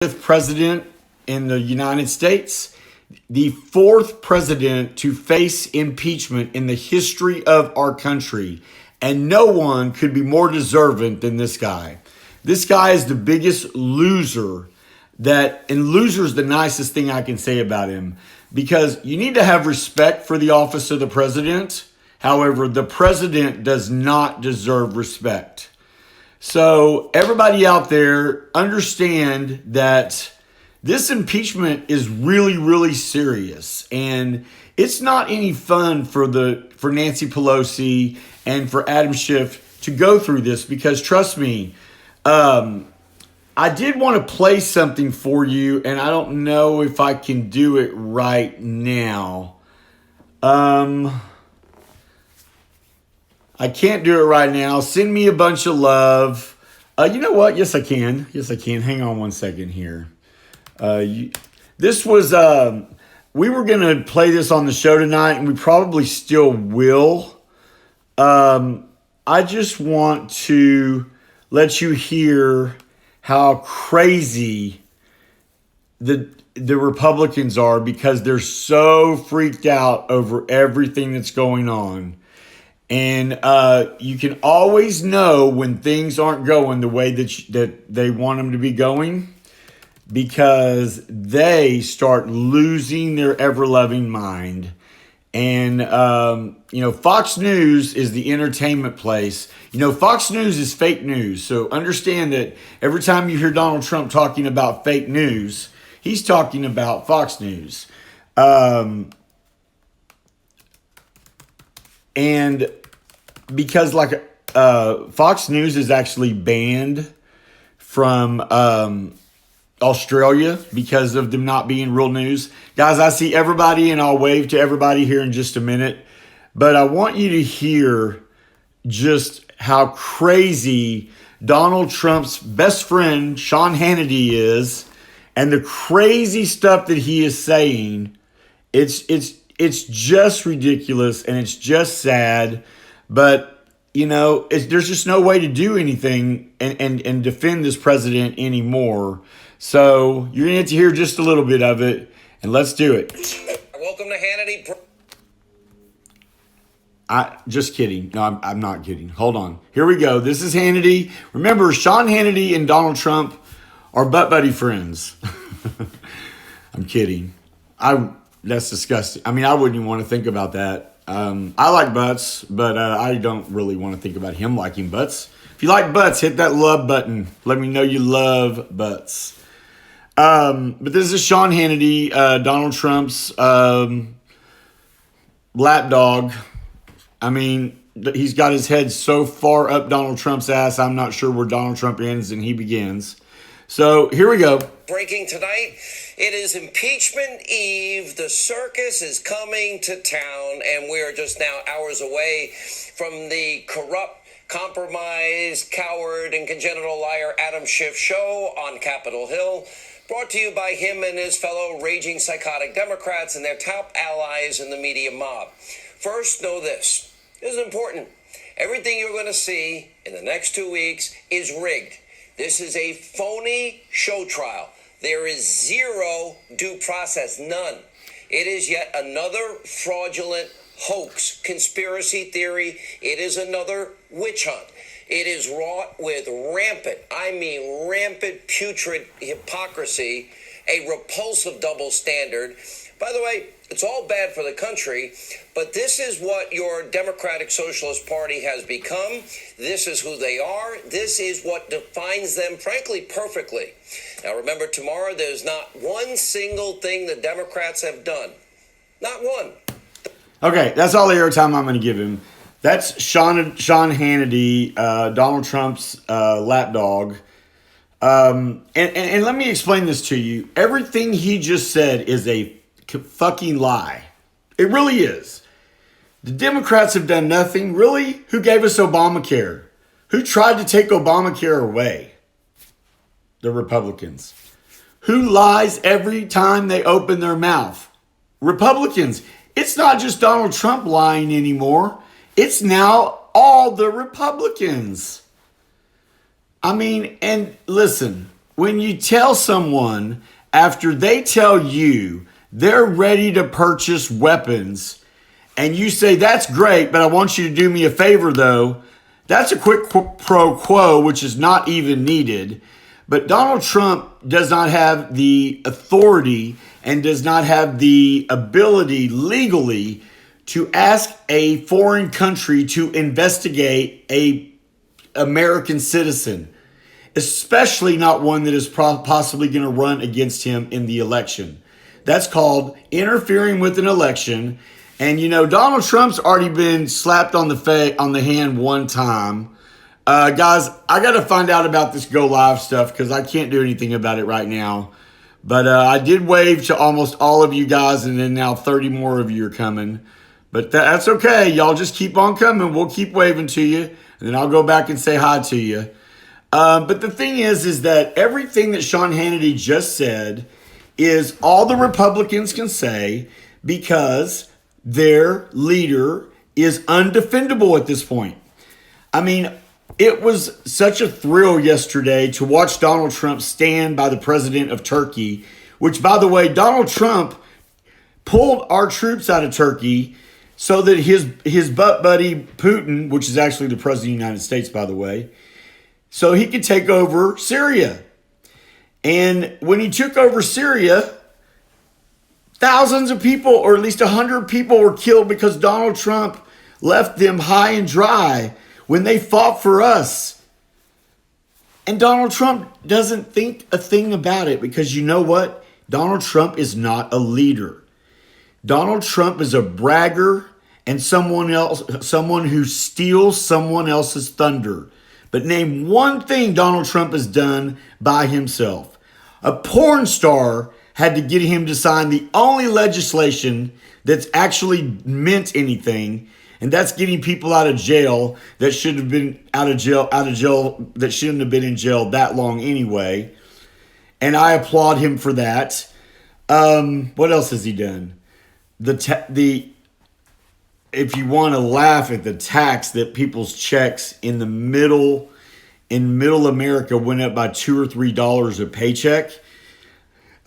fifth president in the United States, the fourth president to face impeachment in the history of our country. And no one could be more deserving than this guy. This guy is the biggest loser and loser is the nicest thing I can say about him, because you need to have respect for the office of the president. However, the president does not deserve respect. So everybody out there, understand that this impeachment is really, really serious, and it's not any fun for Nancy Pelosi and for Adam Schiff to go through this, because trust me, I did want to play something for you, and I don't know if I can do it right now. I can't do it right now. Send me a bunch of love. You know what? Yes, I can. Yes, I can. Hang on one second here. This was, we were going to play this on the show tonight, and we probably still will. I just want to let you hear how crazy the Republicans are, because they're so freaked out over everything that's going on. And you can always know when things aren't going the way that they want them to be going, because they start losing their ever-loving mind. And, Fox News is the entertainment place. Fox News is fake news. So understand that every time you hear Donald Trump talking about fake news, he's talking about Fox News. And because Fox News is actually banned from Australia because of them not being real news. Guys, I see everybody, and I'll wave to everybody here in just a minute. But I want you to hear just how crazy Donald Trump's best friend, Sean Hannity, is, and the crazy stuff that he is saying. It's just ridiculous, and it's just sad. But, there's just no way to do anything and defend this president anymore. So you're going to get to hear just a little bit of it, and let's do it. Welcome to Hannity. Just kidding. No, I'm not kidding. Hold on. Here we go. This is Hannity. Remember, Sean Hannity and Donald Trump are butt-buddy friends. I'm kidding. That's disgusting. I mean, I wouldn't even want to think about that. I like butts, but I don't really want to think about him liking butts. If you like butts, hit that love button. Let me know you love butts. But this is Sean Hannity, Donald Trump's lapdog. I mean, he's got his head so far up Donald Trump's ass, I'm not sure where Donald Trump ends and he begins. So here we go. Breaking tonight, it is impeachment eve. The circus is coming to town, and we are just now hours away from the corrupt, compromised, coward, and congenital liar Adam Schiff show on Capitol Hill. Brought to you by him and his fellow raging psychotic Democrats and their top allies in the media mob. First, know this. This is important. Everything you're going to see in the next 2 weeks is rigged. This is a phony show trial. There is zero due process, none. It is yet another fraudulent hoax, conspiracy theory. It is another witch hunt. It is wrought with rampant, putrid hypocrisy, a repulsive double standard. By the way, it's all bad for the country, but this is what your Democratic Socialist Party has become. This is who they are. This is what defines them, frankly, perfectly. Now, remember, tomorrow there's not one single thing the Democrats have done. Not one. Okay, that's all the airtime I'm going to give him. That's Sean Hannity, Donald Trump's lapdog. And let me explain this to you. Everything he just said is a fucking lie. It really is. The Democrats have done nothing. Really? Who gave us Obamacare? Who tried to take Obamacare away? The Republicans. Who lies every time they open their mouth? Republicans. It's not just Donald Trump lying anymore. It's now all the Republicans. I mean, and listen, when you tell someone after they tell you they're ready to purchase weapons and you say, that's great, but I want you to do me a favor though, that's a quick pro quo, which is not even needed. But Donald Trump does not have the authority and does not have the ability legally to ask a foreign country to investigate a American citizen, especially not one that is possibly going to run against him in the election. That's called interfering with an election. And, you know, Donald Trump's already been slapped on the hand one time. Guys, I got to find out about this Go Live stuff because I can't do anything about it right now. But I did wave to almost all of you guys, and then now 30 more of you are coming. But that's okay. Y'all just keep on coming. We'll keep waving to you, and then I'll go back and say hi to you. But the thing is that everything that Sean Hannity just said is all the Republicans can say because their leader is undefendable at this point. I mean, it was such a thrill yesterday to watch Donald Trump stand by the president of Turkey, which, by the way, Donald Trump pulled our troops out of Turkey so that his butt buddy Putin, which is actually the president of the United States, by the way, so he could take over Syria. And when he took over Syria, thousands of people, or at least 100 people, were killed because Donald Trump left them high and dry when they fought for us. And Donald Trump doesn't think a thing about it because you know what? Donald Trump is not a leader. Donald Trump is a bragger and someone who steals someone else's thunder. But name one thing Donald Trump has done by himself. A porn star had to get him to sign the only legislation that's actually meant anything, and that's getting people out of jail that should have been out of jail that shouldn't have been in jail that long anyway. And I applaud him for that. What else has he done? If you want to laugh at the tax that people's checks in middle America went up by $2 or $3 a paycheck.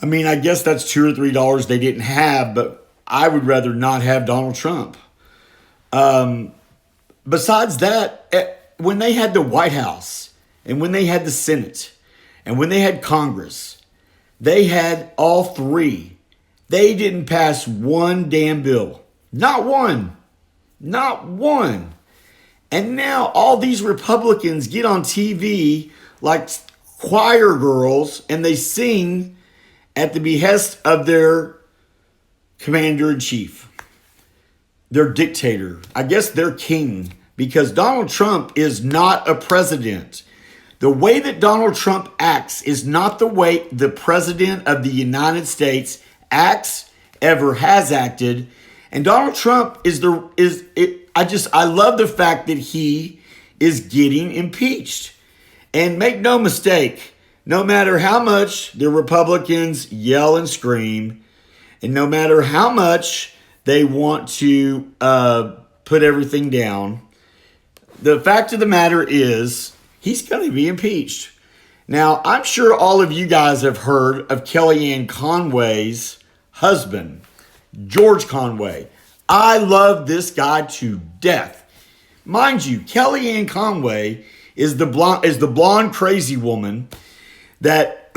I mean, I guess that's $2 or $3 they didn't have, but I would rather not have Donald Trump. Besides that, when they had the White House and when they had the Senate and when they had Congress, they had all three. They didn't pass one damn bill. Not one. Not one. And now all these Republicans get on TV like choir girls and they sing at the behest of their commander-in-chief, their dictator, I guess their king, because Donald Trump is not a president. The way that Donald Trump acts is not the way the president of the United States acts, ever has acted. And Donald Trump I love the fact that he is getting impeached. And make no mistake, no matter how much the Republicans yell and scream, and no matter how much they want to put everything down, the fact of the matter is he's going to be impeached. Now, I'm sure all of you guys have heard of Kellyanne Conway's husband, George Conway. I love this guy to death. Mind you, Kellyanne Conway is the blonde crazy woman that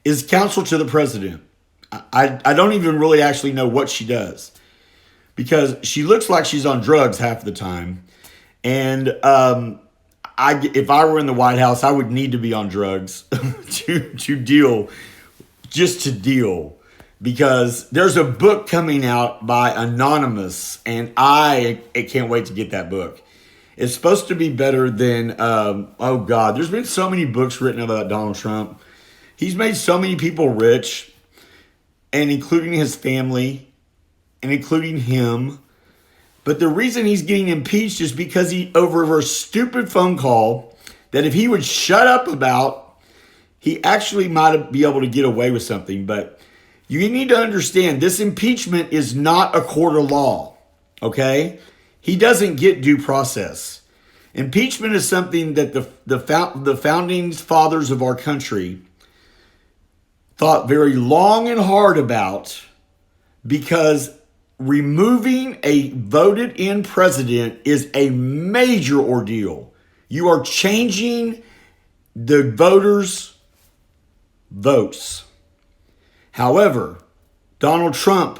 is counsel to the president. I don't even really actually know what she does because she looks like she's on drugs half the time. And if I were in the White House, I would need to be on drugs to deal. Because there's a book coming out by Anonymous, and I can't wait to get that book. It's supposed to be better than, there's been so many books written about Donald Trump. He's made so many people rich, and including his family, and including him. But the reason he's getting impeached is because he, over a stupid phone call that if he would shut up about, he actually might be able to get away with something. But you need to understand, this impeachment is not a court of law, okay? He doesn't get due process. Impeachment is something that the founding fathers of our country thought very long and hard about, because removing a voted in president is a major ordeal. You are changing the voters' votes. However, Donald Trump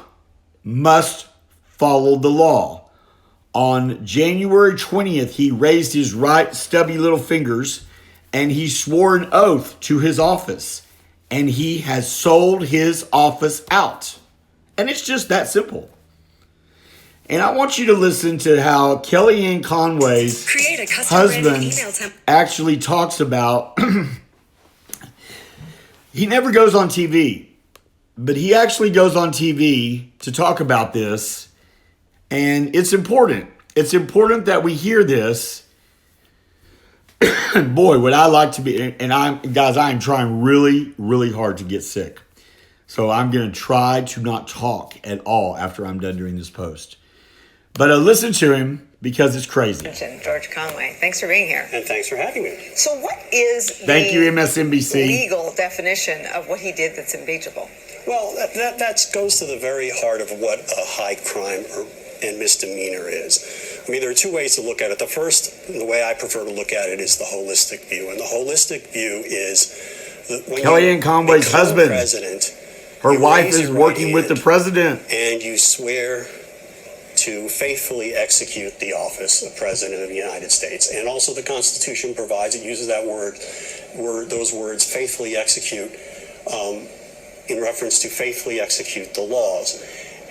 must follow the law. On January 20th, he raised his right stubby little fingers and he swore an oath to his office. And he has sold his office out. And it's just that simple. And I want you to listen to how Kellyanne Conway's husband actually talks about. He never goes on TV, but he actually goes on TV to talk about this. And it's important. It's important that we hear this. Boy, would I like to be, and I am trying really, really hard to get sick. So I'm going to try to not talk at all after I'm done doing this post. But listen to him because it's crazy. George Conway, thanks for being here. And thanks for having me. So what is Thank you, MSNBC. legal definition of what he did that's impeachable? Well, that goes to the very heart of what a high crime and misdemeanor is. I mean, there are two ways to look at it. The first, the way I prefer to look at it, is the holistic view. And the holistic view is that when Kellyanne Conway's husband, president, her wife is working with the president. And you swear to faithfully execute the office of President of the United States. And also the Constitution provides, it uses that those words, faithfully execute, in reference to faithfully execute the laws.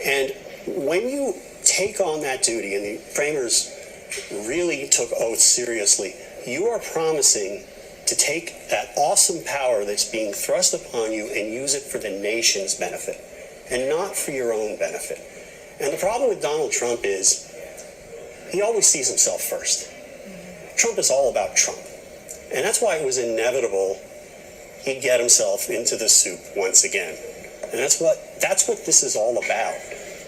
And when you take on that duty, and the framers really took oaths seriously, you are promising to take that awesome power that's being thrust upon you and use it for the nation's benefit and not for your own benefit. And the problem with Donald Trump is he always sees himself first. Trump is all about Trump. And that's why it was inevitable he'd get himself into the soup once again. And that's what this is all about.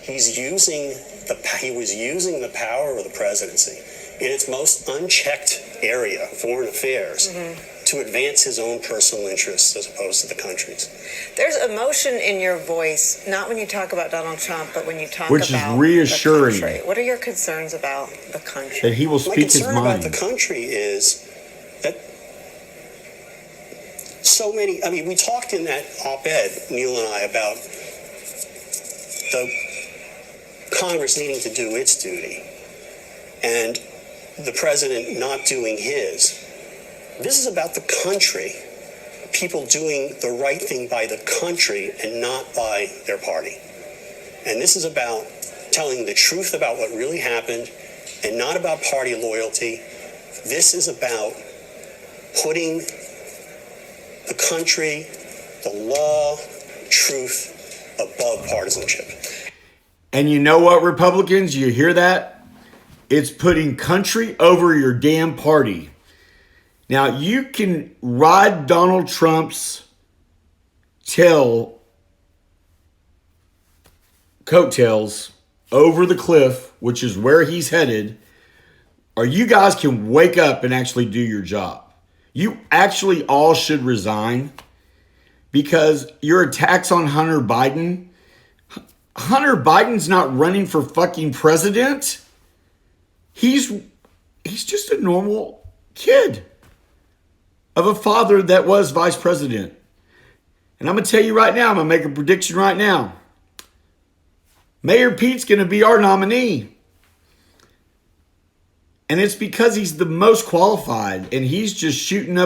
He was using the power of the presidency in its most unchecked area, foreign affairs, to advance his own personal interests as opposed to the country's. There's emotion in your voice, not when you talk about Donald Trump, but when you talk Which about is reassuring. the country. What are your concerns about the country? That he will speak his mind. My concern about the country is that so many, I mean, we talked in that op-ed, Neil and I, about the Congress needing to do its duty and the president not doing his. This is about the country, people doing the right thing by the country and not by their party. And this is about telling the truth about what really happened and not about party loyalty. This is about putting the country, the law, truth above partisanship. And you know what, Republicans? You hear that? It's putting country over your damn party. Now, you can ride Donald Trump's coattails over the cliff, which is where he's headed, or you guys can wake up and actually do your job. You actually all should resign because your attacks on Hunter Biden. Hunter Biden's not running for fucking president. He's just a normal kid of a father that was vice president. And I'm going to tell you right now, I'm going to make a prediction right now. Mayor Pete's going to be our nominee. And it's because he's the most qualified and he's just shooting up